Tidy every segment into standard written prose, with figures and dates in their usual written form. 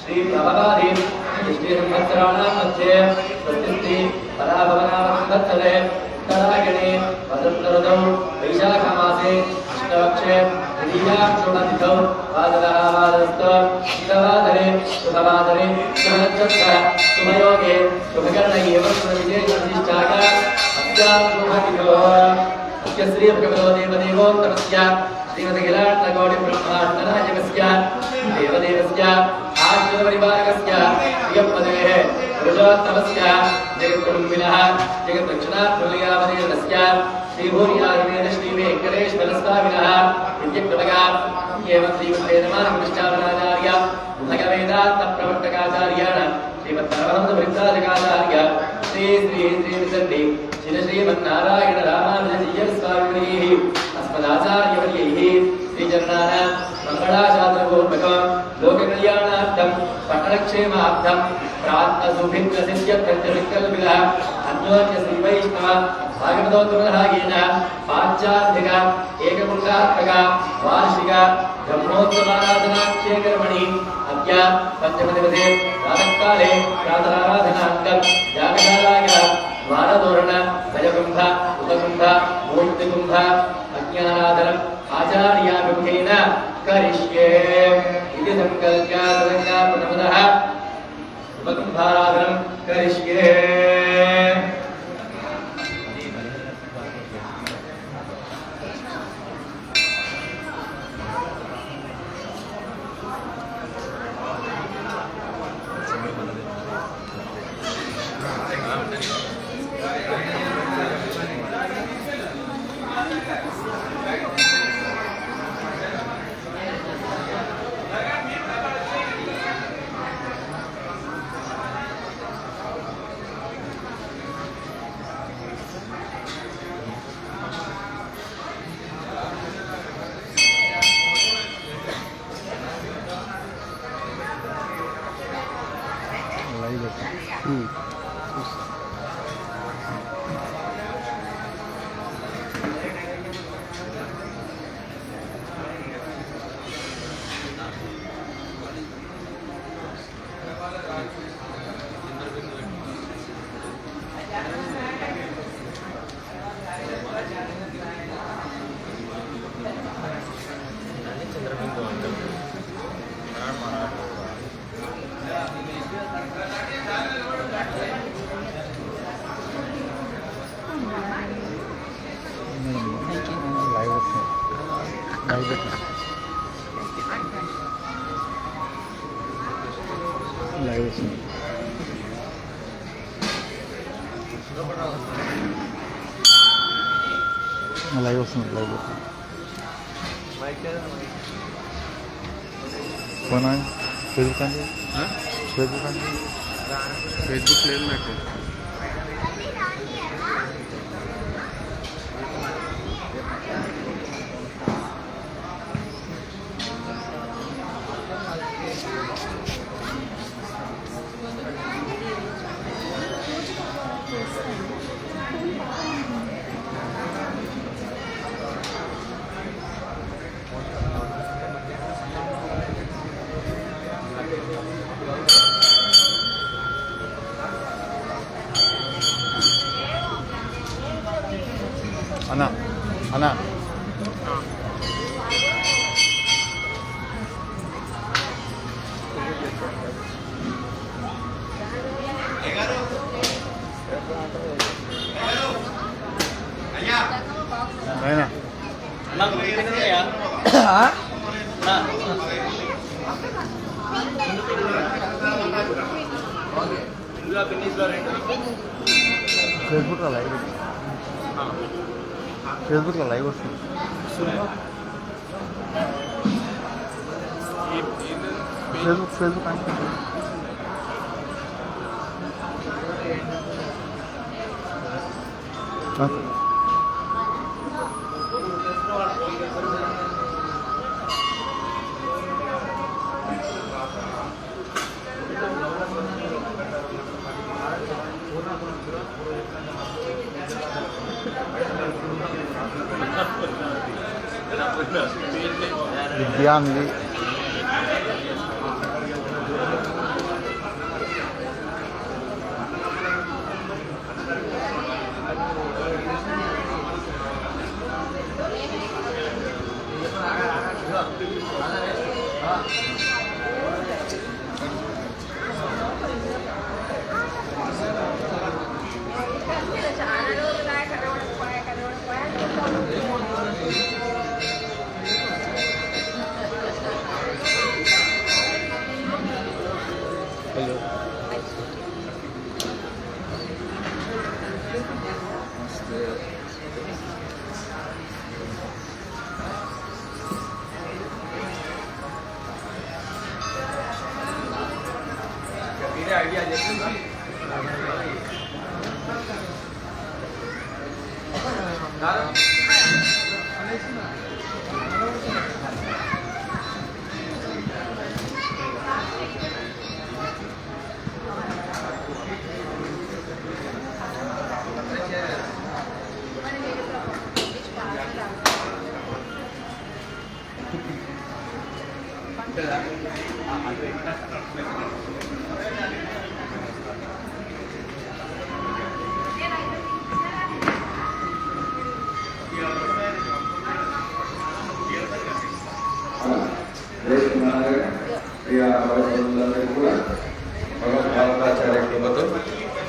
श्री प्रभवादि श्री संवत्सराणां मध्ये स्वस्ति पराभवनावत्सरे उत्तरायणे वसन्तऋतौ वैशाखमासे कृष्णपक्षे तृतीयां शुभतिथौ वादरस्तु शुभवादरे शुभवादरे शुभनक्षत्रः शुभयोगे शुभकर्ण एव शुभविशेषविशिष्टाः अस्यां शुभतिथौ अस्य श्री भगवतो देवदेवोत्तमस्य श्रीमदखिलाण्डकोटिब्रह्माण्डनायकस्य देवदेवस्य आश्रितपरिवारकस्य प्रियपदेः पुरुषोत्तमस्य जगत्कुटुम्बिनः जगद्दक्षिणात्मलीलावदेवस्य श्रीभूरियादिवेद श्रीवेङ्कटेश्वरस्वामिनः नित्यकृपया एवं श्रीमद्वेदमानकृष्णावराचार्य भगवेदान्तप्रवर्तकाचार्याण श्रीमत्परमहंसवृन्दारकाचार्य श्री श्री श्री विसन्ति श्रीमन्नारायण रामानुजजीय स्वामिनैः अस्मदाचार्यवर्यैः श्रीचरणानां मङ्गलाशास्त्रपूर्वकं लोककल्याणार्थं पठनक्षेमार्थं प्रार्थसुभिन्नसिद्ध्यर्थविकल्पितः अन्योन्य श्रीवैष्णव भागवतोत्तमरागेण पाञ्चाधिक एकपुरुषात्मक वार्षिक ब्रह्मोत्सवाराधनाख्यकर्मणि अद्य पञ्चमदिवसे प्रातःकाले प्रातराराधनार्थं यागशालायां द्वारतोरण भयकुम्भ उपकुम्भ मूर्तिकुम्भ अज्ञानादरम् आचार्याभिमुखेन करिष्ये इति संकल्प्य तदङ्गात्मनः उपकुम्भाराधनं करिष्ये। లైవ్ వస్తుంది ఫోన్ ఫేస్బుక్ అండి ఫేస్బుక్ లేదు నాకు. అన్నా అన్నా అయినా ఫేస్బుక్లో లైవ్ ఫేస్బుక్లో లైవ్ వస్తుంది ఫేస్బుక్ అంటే విద్యాంగి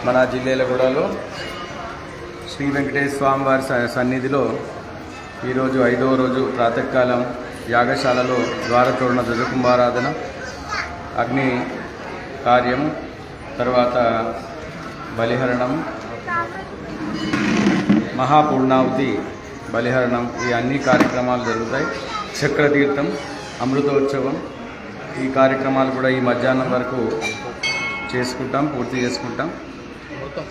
మన జిల్లేలగూడలో శ్రీ వెంకటేశ్వర స్వామి వారి సన్నిధిలో ఈరోజు 5వ రోజు ప్రాతకాలం యాగశాలలో ద్వారతోరణ ధ్వజకుంభారాధన, అగ్ని కార్యము, తర్వాత బలిహరణం, మహాపూర్ణావతి, బలిహరణం, ఈ అన్ని కార్యక్రమాలు జరుగుతాయి. చక్రతీర్థం, అమృతోత్సవం, ఈ కార్యక్రమాలు కూడా ఈ మధ్యాహ్నం వరకు పూర్తి చేసుకుంటాం.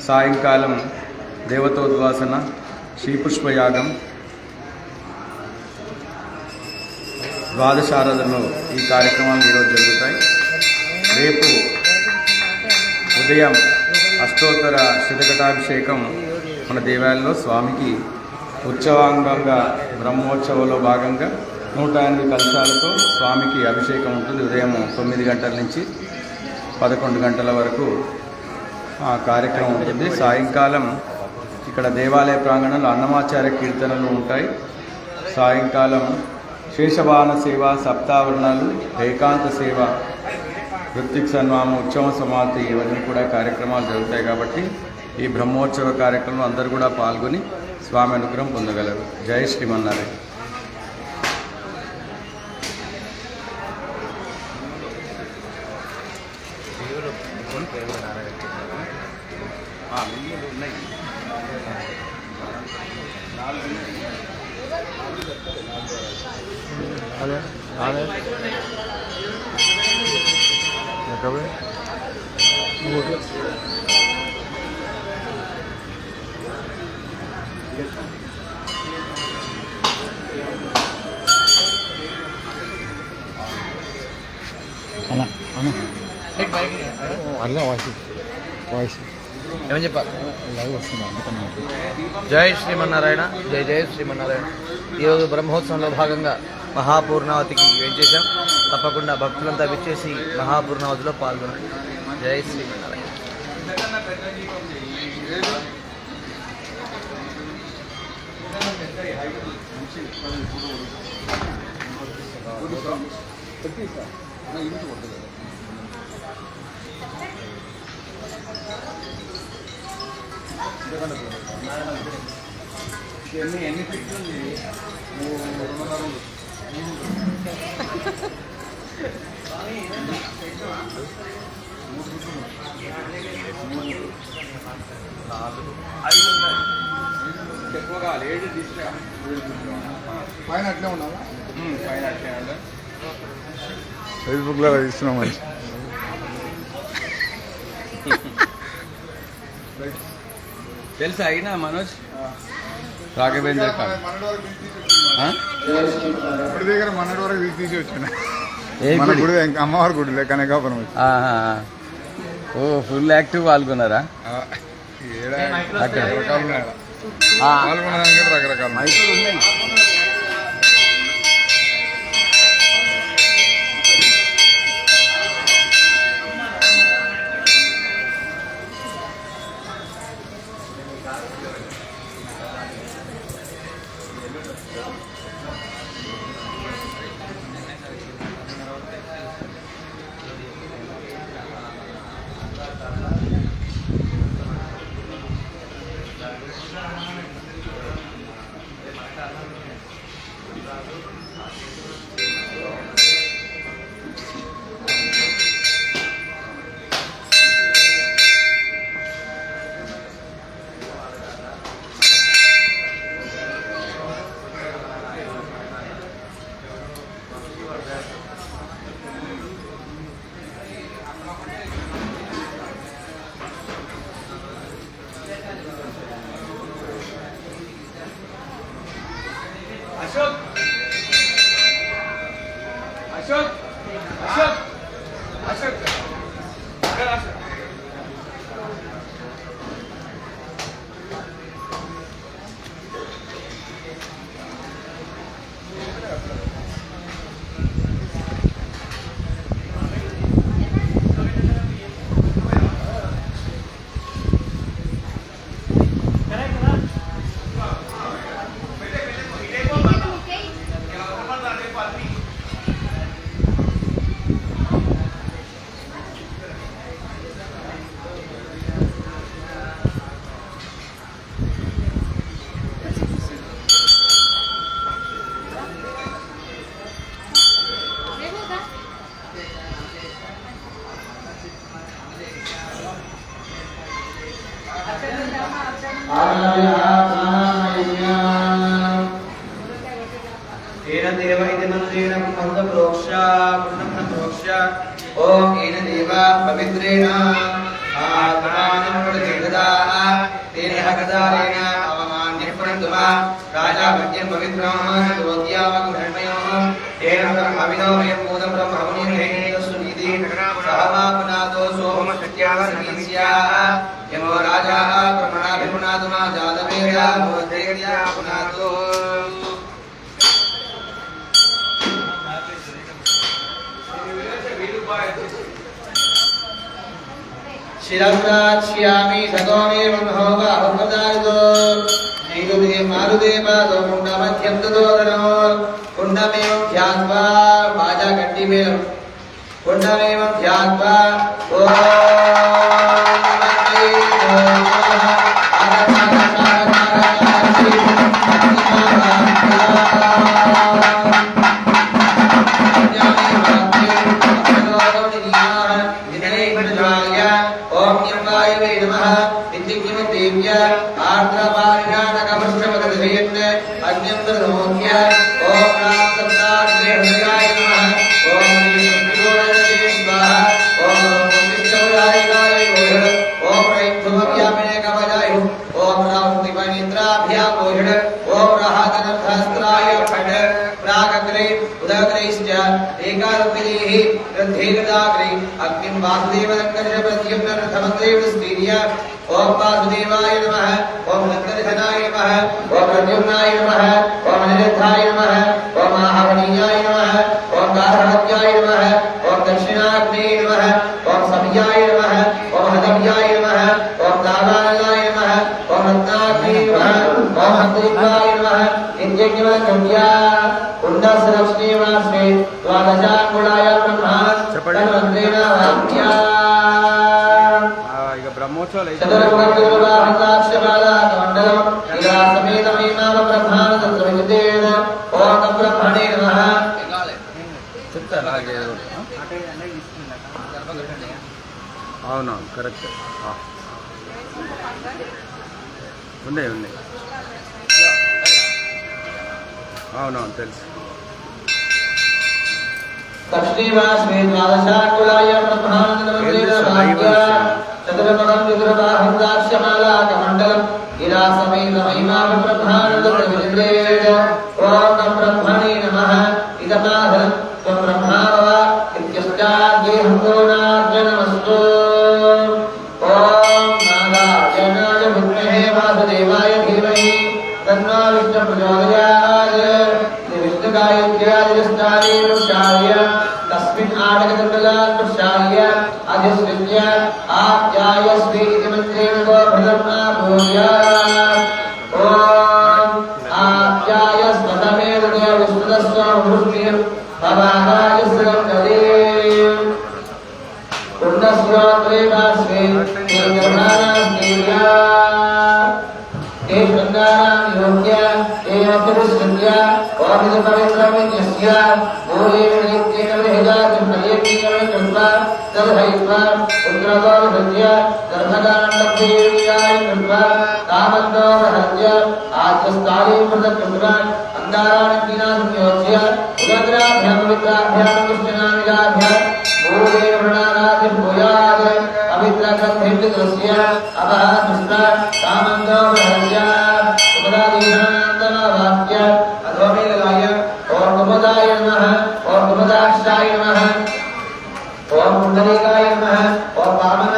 సాయంకాలం దేవతోద్వాసన, శ్రీపుష్పయాగం, ద్వాదశారాధనలు, ఈ కార్యక్రమాలు ఈరోజు జరుగుతాయి. రేపు ఉదయం అష్టోత్తర శతకటాభిషేకం మన దేవాలయంలో స్వామికి ఉత్సవాంగంగా బ్రహ్మోత్సవంలో భాగంగా 108 కలశాలతో స్వామికి అభిషేకం ఉంటుంది. ఉదయం 9 గంటల నుంచి 11 గంటల వరకు ఆ కార్యక్రమం ఉంటుంది. సాయంకాలం ఇక్కడ దేవాలయ ప్రాంగణంలో అన్నమాచార్య కీర్తనలు ఉంటాయి. సాయంకాలం శేషవాహన సేవ, సప్తావరణాలు, ఏకాంత సేవ, ఋత్విక్ సన్మానం, ఉత్సవ సమాప్తి, ఇవన్నీ కూడా కార్యక్రమాలు జరుగుతాయి. కాబట్టి ఈ బ్రహ్మోత్సవ కార్యక్రమంలో అందరూ కూడా పాల్గొని స్వామి అనుగ్రహం పొందగలరు. జై శ్రీమన్నారాయణ. అదే అదే అలా అలా వాయిస్ ఏమని చెప్పాలి? లైవ్ వస్తుంది అందుకని. జై శ్రీమన్నారాయణ, జై జయ శ్రీమన్నారాయణ. ఈరోజు బ్రహ్మోత్సవంలో భాగంగా మహాపూర్ణావతికి వెంచేశాం. తప్పకుండా భక్తులంతా విచ్చేసి మహాపూర్ణావతిలో పాల్గొనండి. జై శ్రీమన్నారాయణ. ఎన్ని ఫీట్లు ఉంది? 2.5 ఎక్కువ కావాలి. 7 తీసుకురా. పైన అట్లే ఉన్నావా? పైన అట్లే ఉండాలి. ఫేస్బుక్లో ఇస్తున్నాం మంచి. తెలుసా అయినా మనోజ్ రాఘవేంద్ర గుడి దగ్గర మన్నటి వరకు తీసి వచ్చిన మన గుడి అమ్మవారి గుడి కనకాపురం. ఓ ఫుల్ యాక్టివ్ పాల్గొన్నారా? పాల్గొనడానికి రకరకాల మైకులు ఉన్నాయి. ओम एन देवा पवित्रेण आत्मानं जगदाः तेन हकदारेण अवमान्यपरन्तुमा राजा भद्यं पवित्रं सुवद्यावगुणमयोः तेन परम अभिनवमयं मोदं ब्रह्ममुनिर्हेण सुनीति सहमा पुनातो सोम सत्याः समीस्याः यमो राजाः ब्रह्मणाभिपुनातुमा जातवेदा भवद्वेद्या पुनातो शिरस्राक्ष्यामि सतोमे ब्रह्मोगा भगवदायतो श्रीगुरुदे मारुदेवादो कुण्डमध्यं तदोदनो कुण्डमेवं ध्यात्वा बाजा गट्टिमेलं कुण्डमेवं ध्यात्वा अग्निं वासुदेवदङ्कर्षप्रत्यं रथमन्त्रेण स्त्रीर्य ओम वासुदेवाय नमः ओम दत्तधनाय नमः ओम प्रद्युम्नाय नमः ओम अनिरुद्धाय नमः ओम महावणीयाय नमः ओम गार्हपत्याय नमः ओम दक्षिणाग्नेय नमः ओम सभ्याय नमः ओम हदव्याय नमः ओम दावानलाय नमः ओम रत्नाग्नेय नमः ओम हंसलिंगाय नमः नित्यज्ञमकव्या कुण्डसरक्ष्मीवास्मे द्वादशाङ्गुलाय ब्रह्मा तन्वन्त्रेण वाक्या ఇక బ్రహ్మోత్సవాలు అయితే అవునవును కరెక్ట్ ఉన్నాయి ఉన్నాయి అవునవును తెలుసు दक्षिणवास्मे द्वादशाकुलाय ब्रह्मानन्दमन्त्रेण भाग्य चतुर्मुखं चतुर्बाहुं दाक्ष्यमाला कमण्डलं गिरासमेत महिमां ब्रह्मानन्दप्रविजृम्भेत् ॐ तं ब्रह्मणे नमः इदमाहं त्वं ब्रह्मा भव इत्यष्टाद्येहं गुणार्जनमस्तु ॐ नारायणाय विद्महे वासुदेवाय धीमहि तन्नो विष्णुप्रचोदयात् विष्णुगायत्र्यादिष्टानि वृक्षाय तस्मिन् आडगतकलाकृषाय अधिस्विज्य आप्यायस्वे इति मन्त्रेण गोभृतम् आभूय ॐ आप्यायस्वतमेदुदय विष्णुदस्वमृष्टिं भवाहाय सुरङ्गदे कुण्डस्रोत्रे वास्वे निर्गणानास्तेया शृङ्गारां योग्य एवं ओमिद पवित्रमित्यस्य भूयेन नित्यकलहिदातिं पर्येकीकरणं कृत्वा तद्हयित्वा पुत्रगोहृत्य गर्भकाण्डभेर्याय कृत्वा कामन्दो रहत्य आद्यस्थालीं पृथक् कृत्वा अन्धाराणकिनां योज्य उदग्राभ्यां पवित्राभ्यां कृष्णनामिकाभ्यां भूयेन वृणानातिं भूयात् पवित्रगन्धिर्दृश्य अपः कृष्ण कामन्दो रहत्य उपदादीनान्दनवाक्य अधोमेलगाय ओम कुमुदाय नमः ओम कुमुदाक्षाय नमः ओम कुंडलिकाय नमः ओम वामन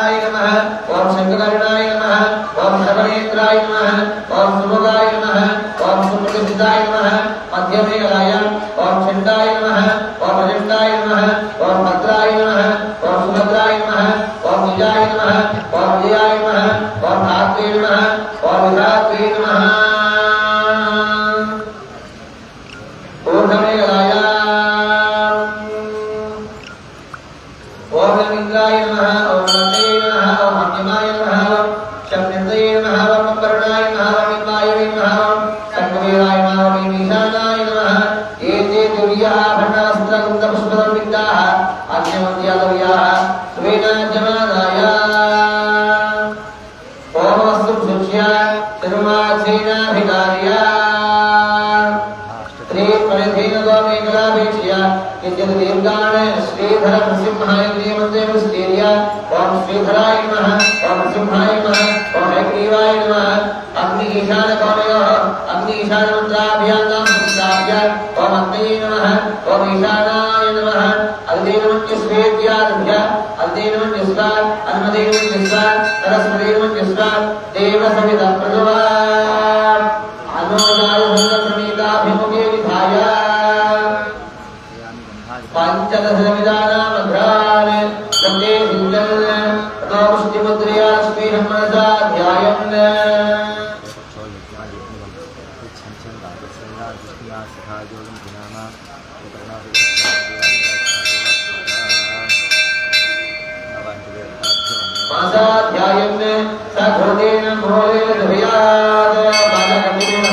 इंद्राय नमः ओम नंदये नमः ओम हन्यमाय नमः ओम शब्दये नमः ओम करुणाय नमः ओम इंद्राय नमः ओम शब्दवीराय नमः ओम ईशानाय नमः एते दुर्याः भण्डास्त्रगुप्तपुष्पदर्पिताः अन्यमन्त्यादव्याः स्वेन जमानाय ओम वस्तु सुच्य तिरुमासेनाभिकार्य किंचित दीर्घाण श्रीधर नृसिंहाय प्रियमंते स्त्रीय ओम श्रीधराय नमः ओम सिंहाय नमः ओम हयग्रीवाय नमः अग्नि ईशान कौनयोः अग्नि ईशान मंत्राभ्यां संस्थाप्य ओम अग्नये नमः ओम ईशानाय नमः अग्नेनमन्य स्वेद्याद्भ्य अग्नेनमन्य स्वा अन्मदेनमन्य स्वा सरस्वतीनमन्य स्वा देव सविता प्रजवा अनुजाय संगप्रणीताभिमुखे विधाय पंचदशविधानामघ्रान् गङ्गे सिञ्चन् ततोपुष्टिमुद्रया स्फीरं मनसा ध्यायन् मनसा ध्यायन् स घृतेन मोलेन ध्यायात् बालकटेन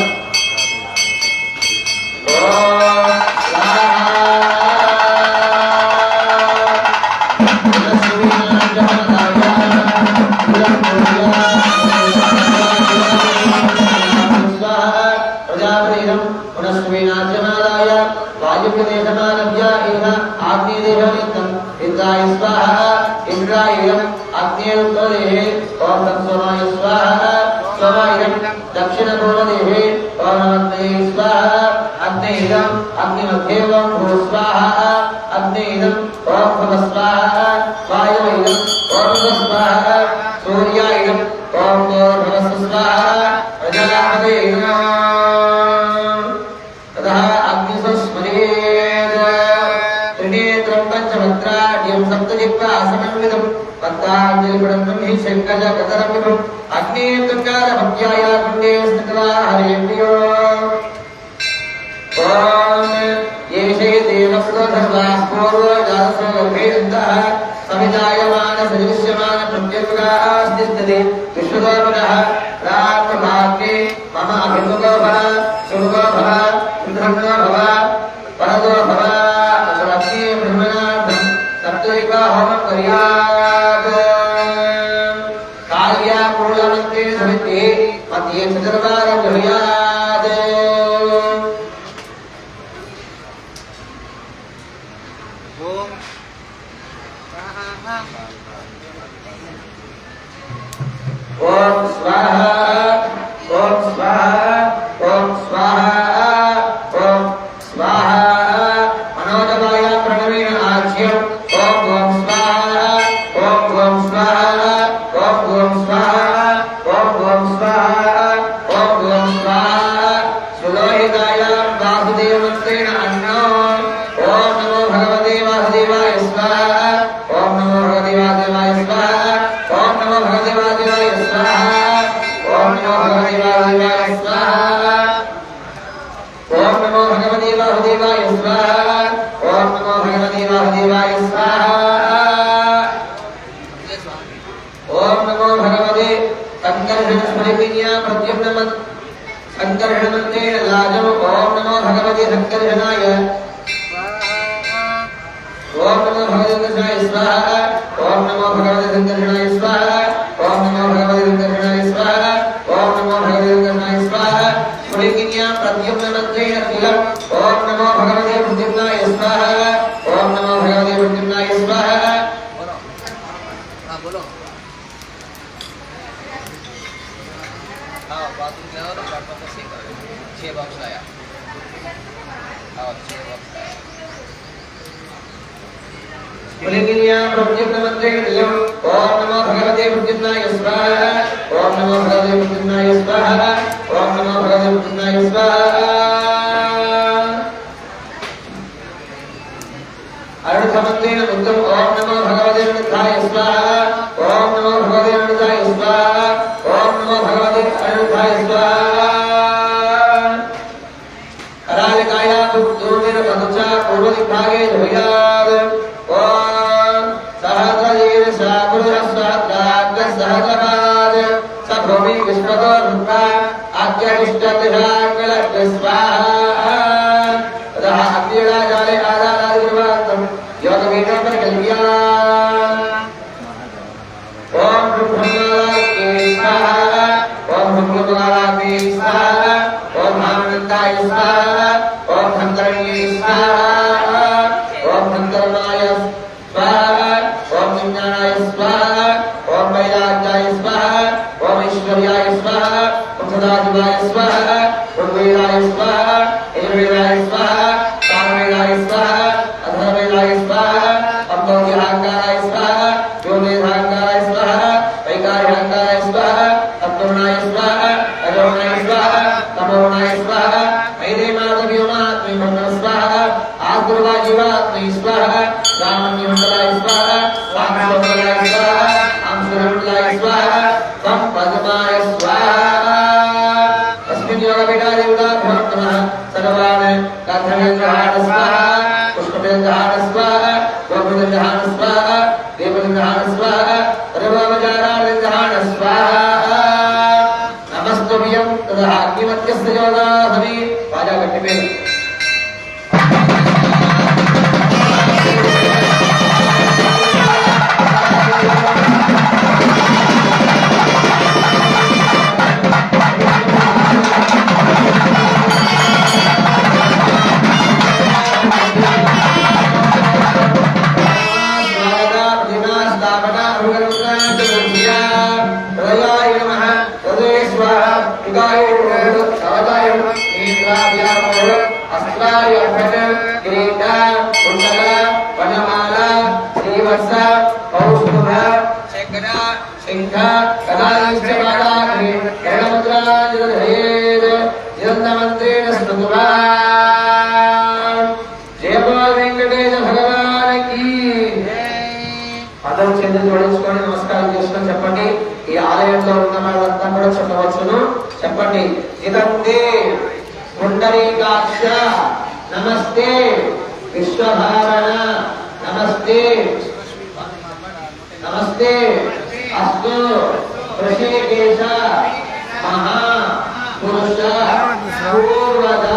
दक्षिण पूर्वदेहे ओम स्वाहा अग्नेयम् अग्निमध्येवं भू स्वाहा अग्नेयम् ओम भव स्वाहा वायुवेयम् ओम स्वाहा सूर्यायम् ओम भव स्वाहा प्रजापते ततः अग्निस्मरेत् त्रिनेत्रं पंचभद्राढ्यं सप्तजिह्वा समन्वितम् पत्ताञ्जलिपडं हि शङ्करकतरमिवम् अग्ने तुङ्गारभक्त्याय कुण्डे स्थित्वा हरेभ्यो ओम येषे देवस्य धर्माः पूर्वो जातसो गर्भेदन्तः सवितायमान सदृश्यमान प्रत्येकः स्थितिः विश्वदोपनः रामभाग्ये मम अभिमुखो भव शुभो भव सुधर्मो भव परदो भव अग्ने ब्रह्मणार्थं सप्तैका होमं कर्यात् कार्या मूलमन्त्रे समिते मध्ये चतुर्वारं गृह्यात् ओम स्वाहा ओम स्वाहा ओम स्वाहा ओम स्वाहा मनोजवाय प्रणवेन आज्यम ओम स्वाहा ओम स्वाहा ओम स्वाहा ओम स्वाहा ओम स्वाहा सुलोहिताय वासुदेवमन्त्रेण अन्नो ओम नमो भगवते वासुदेवाय स्वाहा ओम नमो भगवते वासुदेवाय स्वाहा ओम नमो भगवते वासुदेवाय स्वाहा ओम नमो भगवते वासुदेवाय स्वाहा ओम नमो भगवते वासुदेवाय स्वाहा ओम नमो भगवते वासुदेवाय स्वाहा ओम नमो भगवते संकर्षणस्मृतिन्या प्रद्युम्न संकर्षणमन्त्रेण लाजम ओम नमो भगवते संकर्षणाय ओम नमो भगवते संकर्षणाय स्वाहा ओम नमो भगवते संकर्षणाय स्वाहा ओम नमो भगवते संकर्षणाय स्वाहा ओम नमो भगवते संकर्षणाय स्वाहा स्मृतिन्या प्रद्युम्नमन्त्रेण तिलम् ओम नमो भगवते प्रद्युम्नाय स्वाहा ओम नमो भगवते प्रद्युम्नाय स्वाहा बोलो हाँ बाथरूम में और लड़का को सेक 6 बॉक्स लाया और 6 बॉक्स लाया पुलिंगिन्या प्रद्युम्नमन्त्रेण तिलम् ओम नमो भगवते प्रद्युम्नाय स्वाहा ओम नमो भगवते प्रद्युम्नाय स्वाहा ओम नमो भगवते प्रद्युम्नाय स्वाहा अरुणमन्त्रेण मुक्तम् ओम नमो भगवते अरुणाय स्वाहा ओम नमो भगवते अरुणाय स्वाहा ओम नमो भगवते अरुणाय स्वाहा करालिकाय दूर्वेन पदचा पूर्वदिग्भागे ध्वयात् ओम सहस्र सहजपाद स भूमि विश्वतो रुद्रा आद्यनिष्ठतिहांगल स्वाहा तथा अग्निराजाले आधारादिर्वातम योगवीणों पर कल्पिया ओम ब्रह्मणाय स्वाहा ओम ब्रह्मणाय स्वाहा ओम आनंदाय स्वाहा ओम धनकरण्ये स्वाहा ओम धनकरणाय स्वाहा ओम विज्ञानाय स्वाहा ओम वैराग्याय स्वाहा ओम ऐश्वर्याय स्वाहा ओम सदाशिवाय स्वाहा ओम वीराय स्वाहा इंद्रवीराय स्वाहा कामवीराय स्वाहा अधर्ववीराय स्वाहा अम्बोधिहांकाराय स्वाहा योनिधांकाराय स्वाहा वैकारिहांकाराय स्वाहा अप्तुर्णाय स्वाहा अजोनाय स्वाहा तमोनाय स्वाहा वैदेमादव्योमात्मै भगवन् स्वाहा आद्रुवा जीवात्मै स्वाहा रामण्यमण्डलाय स्वाहा वामशोकलाय स्वाहा आंसुरमण्डलाय स्वाहा त्वं पद्माय स्वाहा अस्मिन् योगपीठादेवताभ्यो नमः सर्वान् गन्धर्वेन्द्रहाण स्वाहा पुष्पवेन्द्रहाण स्वाहा गोपवेन्द्रहाण स्वाहा देववेन्द्रहाण स्वाहा सर्वोपचारार्थ स्वाहा नमस्तुभ्यं तथा अग्निमत्यस्य योगाधि वाजा कट्टिपेर నమస్కారం చేసుకొని చెప్పండి. ఈ ఆలయంలో ఉన్న వాళ్ళంతా కూడా చెప్పవచ్చును. చెప్పండి. ఇదంతే పుండరీకాక్ష నమస్తే విశ్వభావన నమస్తే నమస్తే అస్తు ఋషికేశ మహా పురుష పూర్వద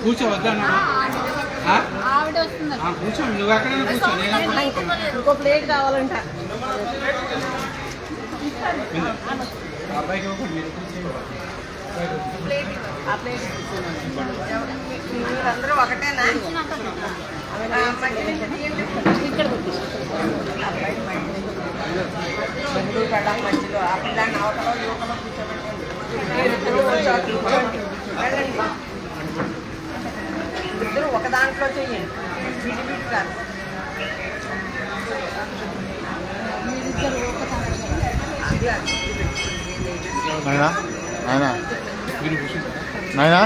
కూర్చోవద్దా కూర్చో నువ్వు ఎక్కడైనా కూర్చో ఇంకో ప్లేట్ కావాలంట అబ్బాయికి అందరూ ఒకటేనా ఇక్కడ మధ్యలో ఆ పిల్లాన్ని అవతలో యువతలో కూర్చోబెట్టండి ఇద్దరు ఒక దాంట్లో చెయ్యండి విడివిడి కాదు నాయనా నాయనా నాయనా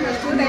తీసుకుంటే